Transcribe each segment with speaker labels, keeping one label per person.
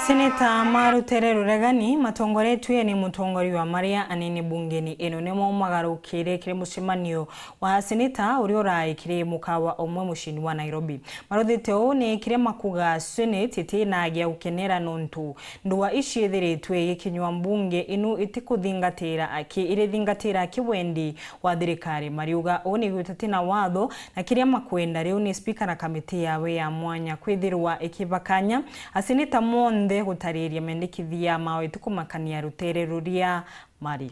Speaker 1: ASENITA RUREGANI matongoretwe ni mutongori wa maria anene bungeni eno nemo magarukire kire MUCEMANIO wa ASENITA uri oraikire mukawa omwe mushini wa Nairobi. Maruthite o ni kire makuga Senate itina gya gukenera nontu ndwa iciithiritwe gikinywa mbunge inu itikuthingatira irethingatira kiwendi wa thirikari. BARIUGA o ni gwitatina watho na kiria makwenda riu ni speaker na kamiti yawe ya mwanya kwithirwa ikibakanya ASENITA monde gutariria mendekithia mawetu kumakania RUTEERE ruria mari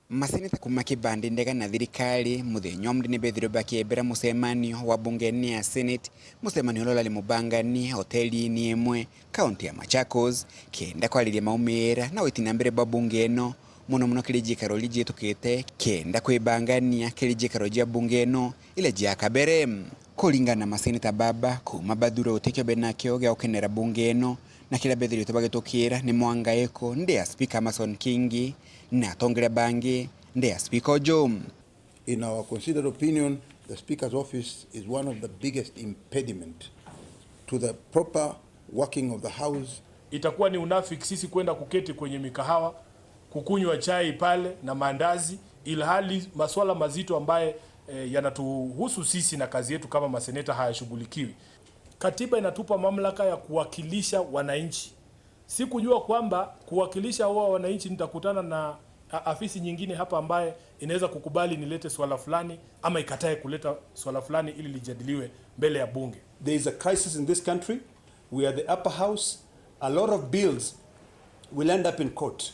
Speaker 2: Maseneta kumakibandi ndega na thirikari muthenyo mdini bethiro bakiebera mucemanio wa bungeni ya Senate mucemanio lola limubangani hoteli ni emwe kaunti ya Machakos kenda kwaliria maumira na witina mbere babungeno muno kilijikaro lijitukite kenda kwibangania kilijikaro jia bungeno ile jia kabere kulingana maseneta baba kumabadura utekyo benakyo gya ukenera bungeno na kila bethiro tubagetokira ni mwangaeko ndia speaker Mason Kingi na tongere bangi ndia speaker Ojo.
Speaker 3: In our considered opinion, the speaker's office is one of the biggest impediment to the proper working of the house.
Speaker 4: Itakuwa ni unafiki sisi kwenda kuketi kwenye mikahawa kukunywa chai pale na mandazi ilhali masuala mazito ambaye yanatuhusu sisi na kazi yetu kama maseneta hayashughulikiwi. Katiba inatupa mamlaka ya kuwakilisha wananchi. Sikujua kwamba kuwakilisha hao wananchi nitakutana na afisi nyingine hapa ambaye inaweza kukubali nilete swala fulani ama ikatae kuleta swala fulani ili lijadiliwe mbele ya bunge.
Speaker 5: There is a crisis in this country. We are the upper house. A lot of bills will end up in court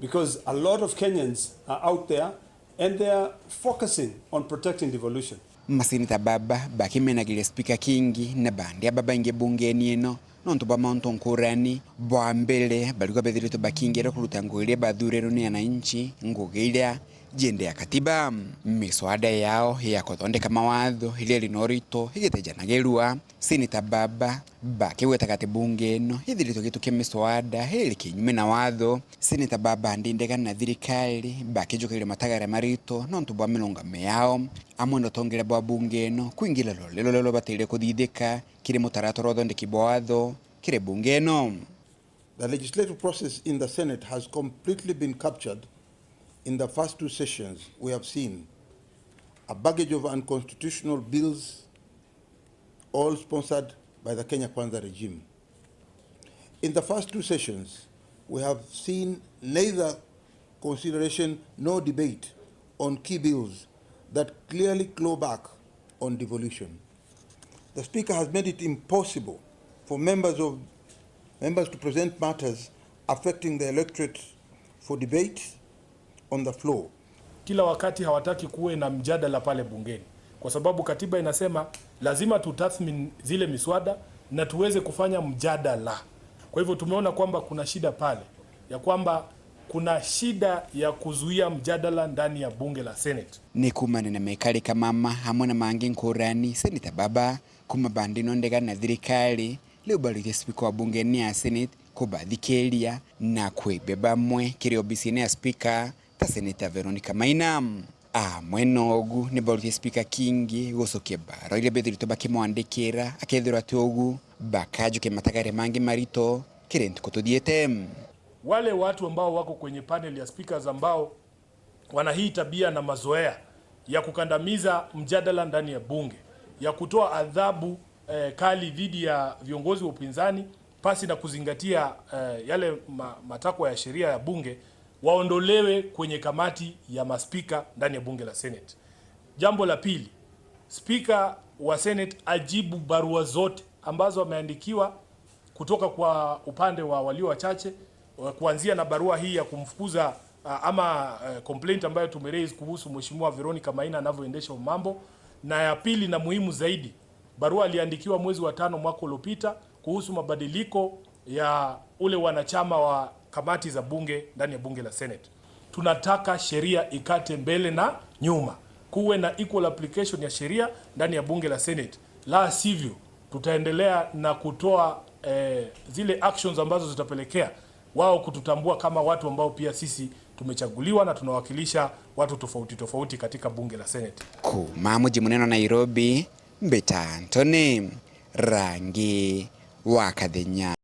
Speaker 5: because a lot of Kenyans are out there and they are focusing on protecting devolution.
Speaker 2: Maseneta baba bakimenagire speaker Kingi na bandi baba inge bungeni eno nonto ba mountain kurani bwa mbele BARIUGA bethirito bakingera kurutangurire bathurero ni ananchi ngugiria jende ya katiba miswada yao ya kuthondeka mawatho ile linorito higitejanagerua seneta baba bakiweta kati bunge eno ithirito gitu kia miswada ile kinyume na watho seneta baba ndindega na thirikari bakijukire matagara marito nonto bwa milongame yao amwe tongera bwa bunge eno kuingila lolo batire kuthithika kire mutarato thondeki bwatho kire bunge eno.
Speaker 3: The legislative process in the Senate has completely been captured. In the first two sessions, we have seen a baggage of unconstitutional bills, all sponsored by the Kenya Kwanza regime. In the first two sessions, we have seen neither consideration nor debate on key bills that clearly claw back on devolution. The Speaker has made it impossible for members to present matters affecting the electorate for debate on the floor.
Speaker 4: Kila wakati hawataki kuwe na mjadala pale bungeni kwa sababu katiba inasema lazima tutathmini zile miswada na tuweze kufanya mjadala. Kwa hivyo tumeona kwamba kuna shida pale ya kwamba kuna shida ya kuzuia mjadala ndani ya bunge la Senate.
Speaker 2: Ni kumane na mekali kamama hamwe na mangi nkurani seneta baba kumabandino ndega na thirikari leo BARIUGA speaker wa bungeni ya Senate kubathikeria na kwibeba mwe kiri obisine ya speaker ta seneta Veronica Maina mwenogu ni BARIUGA speaker Kingi gucokia baro ile bethirito bakimwandikira akethirwa ati ogu bakajuke matagare mangi marito kirenti kututhiete.
Speaker 4: Wale watu ambao wako kwenye panel ya speakers ambao wana hii tabia na mazoea ya kukandamiza mjadala ndani ya bunge, ya kutoa adhabu kali dhidi ya viongozi wa upinzani pasi na kuzingatia yale matakwa ya sheria ya bunge, waondolewe kwenye kamati ya maspika ndani ya bunge la Senate. Jambo la pili, speaker wa Senate ajibu barua zote ambazo ameandikiwa kutoka kwa upande wa walio wachache, kuanzia na barua hii ya kumfukuza complaint ambayo tumeraise kuhusu mheshimiwa Veronica Maina anavyoendesha mambo, na ya pili na muhimu zaidi, barua aliandikiwa mwezi wa 5 mwaka uliopita kuhusu mabadiliko ya ule wanachama wa kamati za bunge ndani ya bunge la Senate. Tunataka sheria ikate mbele na nyuma, kuwe na equal application ya sheria ndani ya bunge la Senate. La sivyo tutaendelea na kutoa zile actions ambazo zitapelekea wao kututambua kama watu ambao pia sisi tumechaguliwa na tunawakilisha watu tofauti katika bunge la Senate.
Speaker 2: Kumamuji muneno Nairobi, Mbeta Antony, rangi wa Kadenya.